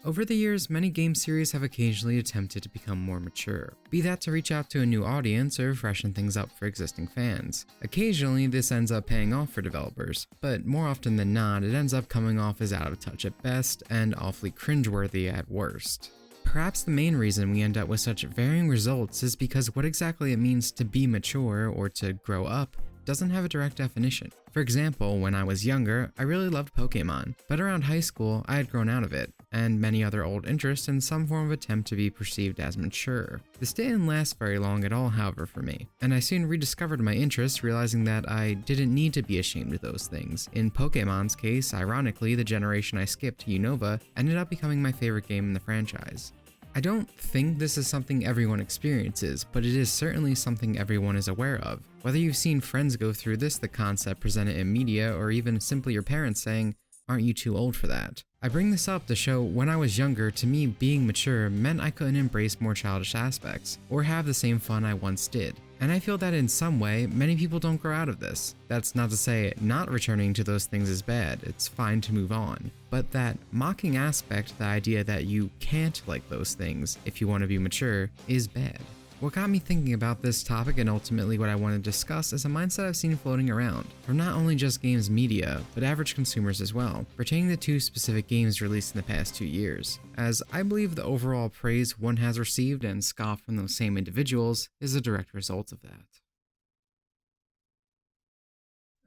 Over the years, many game series have occasionally attempted to become more mature, be that to reach out to a new audience or freshen things up for existing fans. Occasionally, this ends up paying off for developers, but more often than not, it ends up coming off as out of touch at best and awfully cringeworthy at worst. Perhaps the main reason we end up with such varying results is because what exactly it means to be mature or to grow up doesn't have a direct definition. For example, when I was younger, I really loved Pokemon, but around high school, I had grown out of it, and many other old interests in some form of attempt to be perceived as mature. This didn't last very long at all, however, for me, and I soon rediscovered my interests, realizing that I didn't need to be ashamed of those things. In Pokemon's case, ironically, the generation I skipped, Unova, ended up becoming my favorite game in the franchise. I don't think this is something everyone experiences, but it is certainly something everyone is aware of. Whether you've seen friends go through this, the concept presented in media, or even simply your parents saying, "Aren't you too old for that?" I bring this up to show when I was younger, to me being mature meant I couldn't embrace more childish aspects, or have the same fun I once did. And I feel that in some way, many people don't grow out of this. That's not to say not returning to those things is bad, it's fine to move on. But that mocking aspect, the idea that you can't like those things if you want to be mature, is bad. What got me thinking about this topic and ultimately what I want to discuss is a mindset I've seen floating around, from not only just games media, but average consumers as well, pertaining to two specific games released in the past 2 years, as I believe the overall praise one has received and scoffed from those same individuals is a direct result of that.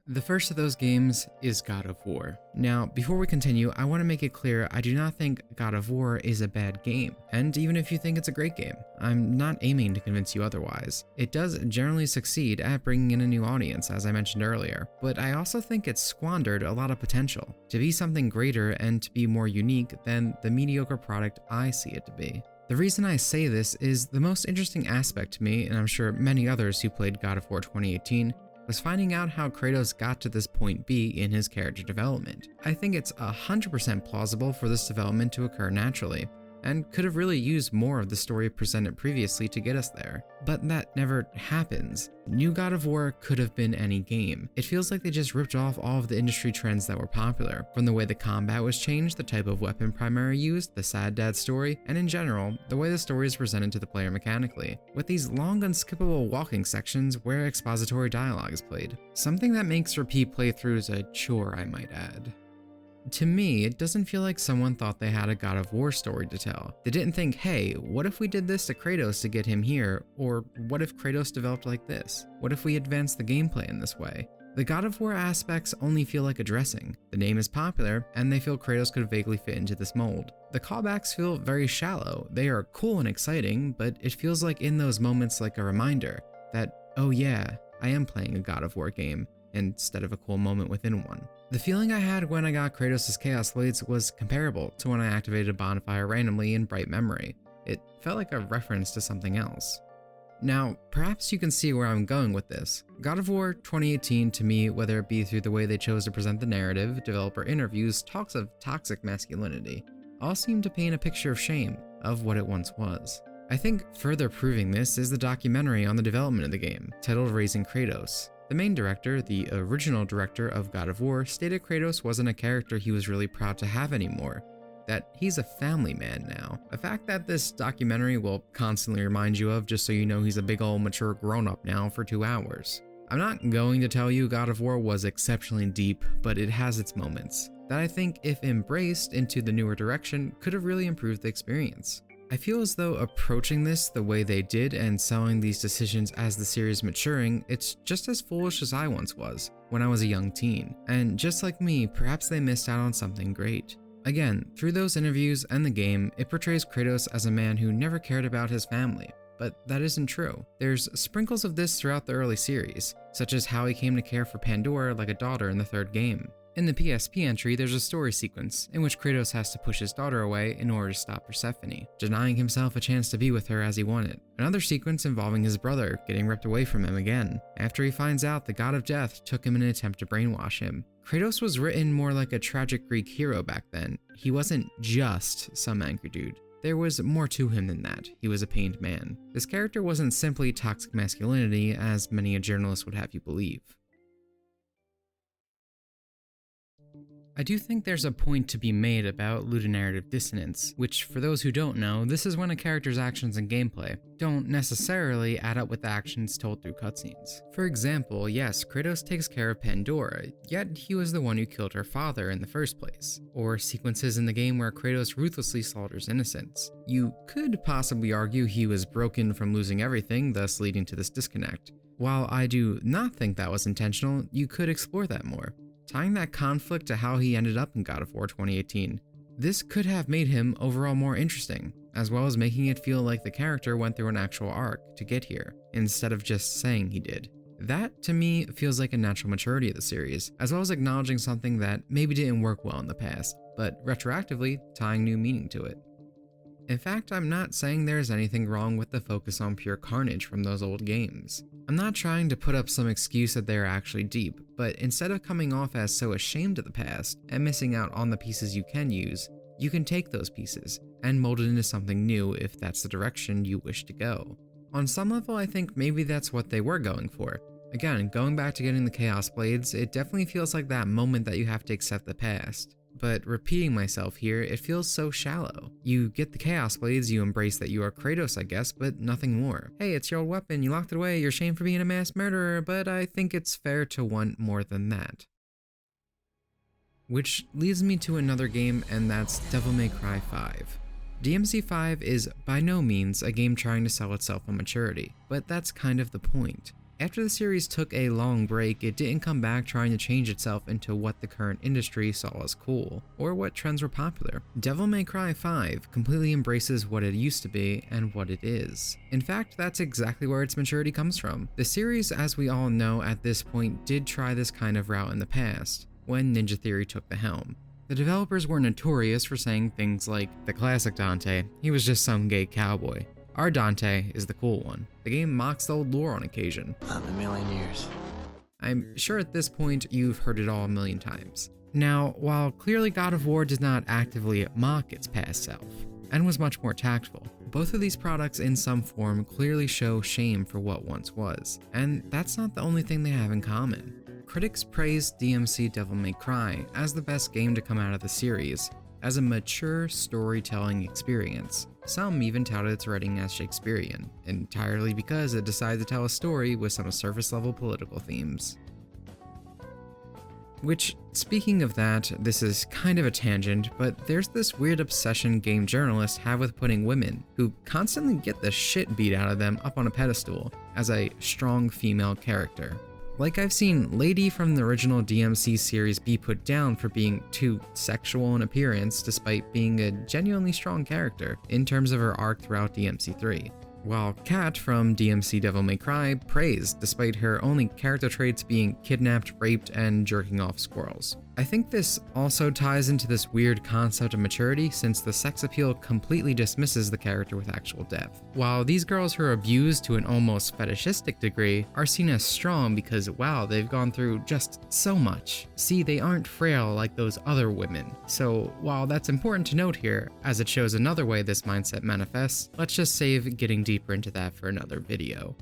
The first of those games is God of War. Now, before we continue, I want to make it clear I do not think God of War is a bad game, and even if you think it's a great game, I'm not aiming to convince you otherwise. It does generally succeed at bringing in a new audience, as I mentioned earlier, but I also think it's squandered a lot of potential to be something greater and to be more unique than the mediocre product I see it to be. The reason I say this is the most interesting aspect to me, and I'm sure many others who played God of War 2018, was finding out how Kratos got to this point B in his character development. I think it's 100% plausible for this development to occur naturally, and could have really used more of the story presented previously to get us there. But that never happens. New God of War could have been any game. It feels like they just ripped off all of the industry trends that were popular, from the way the combat was changed, the type of weapon primary used, the sad dad story, and in general, the way the story is presented to the player mechanically, with these long unskippable walking sections where expository dialogue is played. Something that makes repeat playthroughs a chore, I might add. To me, it doesn't feel like someone thought they had a God of War story to tell. They didn't think, hey, what if we did this to Kratos to get him here? Or what if Kratos developed like this? What if we advanced the gameplay in this way? The God of War aspects only feel like a dressing. The name is popular, and they feel Kratos could vaguely fit into this mold. The callbacks feel very shallow. They are cool and exciting, but it feels like in those moments like a reminder that, oh yeah, I am playing a God of War game, instead of a cool moment within one. The feeling I had when I got Kratos' Chaos Blades was comparable to when I activated a bonfire randomly in Bright Memory. It felt like a reference to something else. Now, perhaps you can see where I'm going with this. God of War 2018 to me, whether it be through the way they chose to present the narrative, developer interviews, talks of toxic masculinity, all seem to paint a picture of shame of what it once was. I think further proving this is the documentary on the development of the game, titled Raising Kratos. The main director, the original director of God of War, stated Kratos wasn't a character he was really proud to have anymore, that he's a family man now. A fact that this documentary will constantly remind you of, just so you know he's a big old mature grown-up now for 2 hours. I'm not going to tell you God of War was exceptionally deep, but it has its moments, that I think if embraced into the newer direction could have really improved the experience. I feel as though approaching this the way they did and selling these decisions as the series maturing, it's just as foolish as I once was when I was a young teen. And just like me, perhaps they missed out on something great. Again, through those interviews and the game, it portrays Kratos as a man who never cared about his family. But that isn't true. There's sprinkles of this throughout the early series, such as how he came to care for Pandora like a daughter in the third game. In the PSP entry, there's a story sequence in which Kratos has to push his daughter away in order to stop Persephone, denying himself a chance to be with her as he wanted. Another sequence involving his brother getting ripped away from him again, after he finds out the god of death took him in an attempt to brainwash him. Kratos was written more like a tragic Greek hero back then. He wasn't just some angry dude. There was more to him than that. He was a pained man. This character wasn't simply toxic masculinity, as many a journalist would have you believe. I do think there's a point to be made about ludonarrative dissonance, which for those who don't know, this is when a character's actions and gameplay don't necessarily add up with the actions told through cutscenes. For example, yes, Kratos takes care of Pandora, yet he was the one who killed her father in the first place. Or sequences in the game where Kratos ruthlessly slaughters innocents. You could possibly argue he was broken from losing everything, thus leading to this disconnect. While I do not think that was intentional, you could explore that more, tying that conflict to how he ended up in God of War 2018. This could have made him overall more interesting, as well as making it feel like the character went through an actual arc to get here, instead of just saying he did. That, to me, feels like a natural maturity of the series, as well as acknowledging something that maybe didn't work well in the past, but retroactively tying new meaning to it. In fact, I'm not saying there's anything wrong with the focus on pure carnage from those old games. I'm not trying to put up some excuse that they're actually deep, but instead of coming off as so ashamed of the past and missing out on the pieces you can use, you can take those pieces and mold it into something new if that's the direction you wish to go. On some level, I think maybe that's what they were going for. Again, going back to getting the Chaos Blades, it definitely feels like that moment that you have to accept the past. But repeating myself here, it feels so shallow. You get the Chaos Blades, you embrace that you are Kratos, I guess, but nothing more. Hey, it's your old weapon, you locked it away, you're shamed for being a mass murderer, but I think it's fair to want more than that. Which leads me to another game, and that's Devil May Cry 5. DMC5 is by no means a game trying to sell itself on maturity, but that's kind of the point. After the series took a long break, it didn't come back trying to change itself into what the current industry saw as cool, or what trends were popular. Devil May Cry 5 completely embraces what it used to be and what it is. In fact, that's exactly where its maturity comes from. The series, as we all know at this point, did try this kind of route in the past, when Ninja Theory took the helm. The developers were notorious for saying things like, the classic Dante, he was just some gay cowboy. Our Dante is the cool one. The game mocks the old lore on occasion. Not in a million years. I'm sure at this point you've heard it all a million times. Now, while clearly God of War does not actively mock its past self, and was much more tactful, both of these products in some form clearly show shame for what once was, and that's not the only thing they have in common. Critics praised DMC Devil May Cry as the best game to come out of the series, as a mature storytelling experience. Some even touted its writing as Shakespearean, entirely because it decided to tell a story with some surface-level political themes. Which, speaking of that, this is kind of a tangent, but there's this weird obsession game journalists have with putting women, who constantly get the shit beat out of them, up on a pedestal as a strong female character. Like I've seen Lady from the original DMC series be put down for being too sexual in appearance despite being a genuinely strong character in terms of her arc throughout DMC3. While Kat from DMC Devil May Cry praised despite her only character traits being kidnapped, raped, and jerking off squirrels. I think this also ties into this weird concept of maturity since the sex appeal completely dismisses the character with actual depth. While these girls who are abused to an almost fetishistic degree are seen as strong because wow, they've gone through just so much. See, they aren't frail like those other women. So while that's important to note here, as it shows another way this mindset manifests, let's just save getting deeper into that for another video.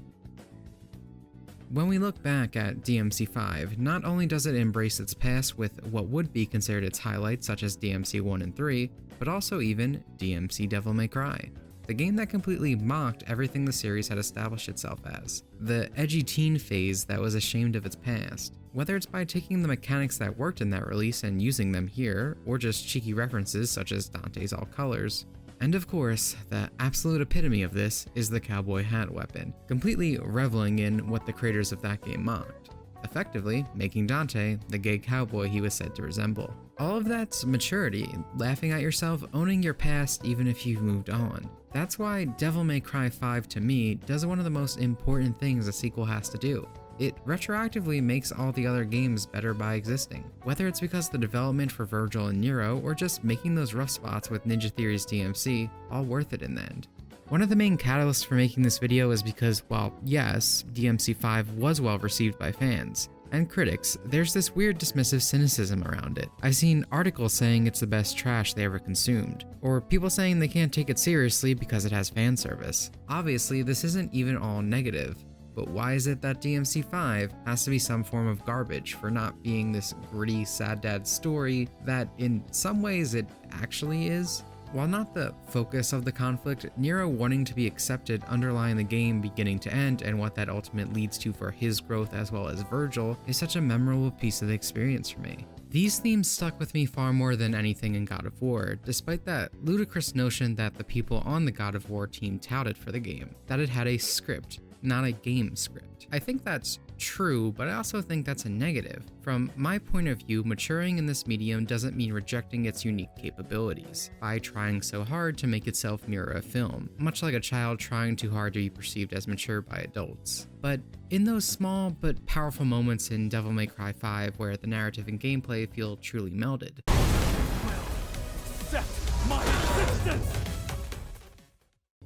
When we look back at DMC5, not only does it embrace its past with what would be considered its highlights such as DMC 1 and 3, but also even DMC Devil May Cry, the game that completely mocked everything the series had established itself as, the edgy teen phase that was ashamed of its past. Whether it's by taking the mechanics that worked in that release and using them here, or just cheeky references such as Dante's All Colors. And of course, the absolute epitome of this is the cowboy hat weapon, completely reveling in what the creators of that game mocked, effectively making Dante the gay cowboy he was said to resemble. All of that's maturity, laughing at yourself, owning your past even if you've moved on. That's why Devil May Cry 5 to me does one of the most important things a sequel has to do. It retroactively makes all the other games better by existing, whether it's because the development for Virgil and Nero or just making those rough spots with Ninja Theory's DMC all worth it in the end. One of the main catalysts for making this video is because, while yes, DMC5 was well received by fans and critics, there's this weird dismissive cynicism around it. I've seen articles saying it's the best trash they ever consumed, or people saying they can't take it seriously because it has fan service. Obviously, this isn't even all negative. but why is it that DMC5 has to be some form of garbage for not being this gritty sad dad story that in some ways it actually is? While not the focus of the conflict, Nero wanting to be accepted underlying the game beginning to end and what that ultimately leads to for his growth as well as Virgil is such a memorable piece of the experience for me. These themes stuck with me far more than anything in God of War, despite that ludicrous notion that the people on the God of War team touted for the game, that it had a script, not a game script. I think that's true, but I also think that's a negative. From my point of view, maturing in this medium doesn't mean rejecting its unique capabilities by trying so hard to make itself mirror a film, much like a child trying too hard to be perceived as mature by adults. But in those small but powerful moments in Devil May Cry 5 where the narrative and gameplay feel truly melded.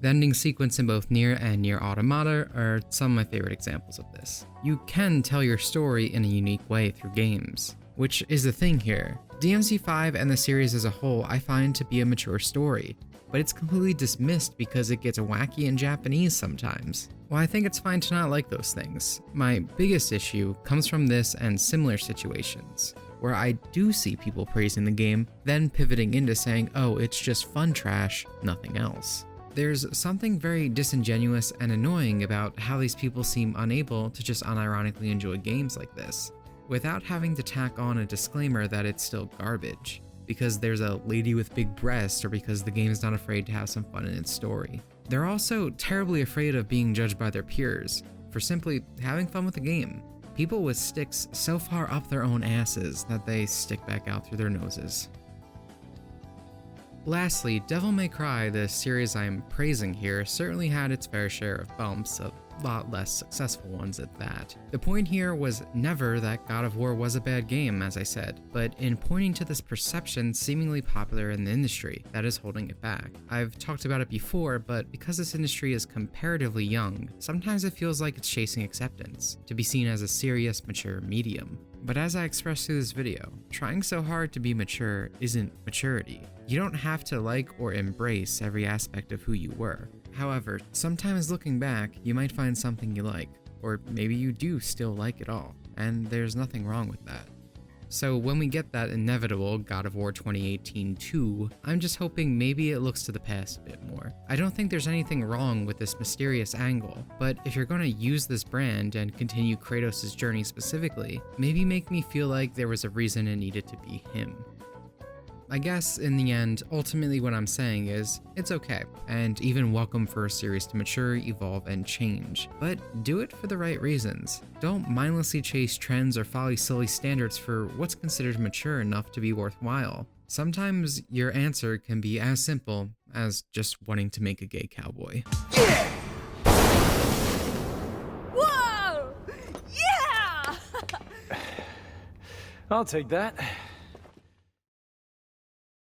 The ending sequence in both Nier and Nier Automata are some of my favorite examples of this. You can tell your story in a unique way through games, which is the thing here. DMC5 and the series as a whole I find to be a mature story, but it's completely dismissed because it gets wacky in Japanese sometimes. Well, I think it's fine to not like those things. My biggest issue comes from this and similar situations, where I do see people praising the game, then pivoting into saying, oh, it's just fun trash, nothing else. There's something very disingenuous and annoying about how these people seem unable to just unironically enjoy games like this, without having to tack on a disclaimer that it's still garbage, because there's a lady with big breasts or because the game's not afraid to have some fun in its story. They're also terribly afraid of being judged by their peers for simply having fun with the game. People with sticks so far up their own asses that they stick back out through their noses. Lastly, Devil May Cry, the series I'm praising here, certainly had its fair share of bumps, a lot less successful ones at that. The point here was never that God of War was a bad game, as I said, but in pointing to this perception seemingly popular in the industry that is holding it back. I've talked about it before, but because this industry is comparatively young, sometimes it feels like it's chasing acceptance, to be seen as a serious, mature medium. But as I expressed through this video, trying so hard to be mature isn't maturity. You don't have to like or embrace every aspect of who you were. However, sometimes looking back, you might find something you like, or maybe you do still like it all, and there's nothing wrong with that. So when we get that inevitable God of War 2018 2, I'm just hoping maybe it looks to the past a bit more. I don't think there's anything wrong with this mysterious angle, but if you're going to use this brand and continue Kratos' journey specifically, maybe make me feel like there was a reason it needed to be him. I guess in the end, ultimately what I'm saying is, it's okay, and even welcome for a series to mature, evolve, and change. But do it for the right reasons. Don't mindlessly chase trends or follow silly standards for what's considered mature enough to be worthwhile. Sometimes your answer can be as simple as just wanting to make a gay cowboy. Yeah! Whoa! Yeah! I'll take that.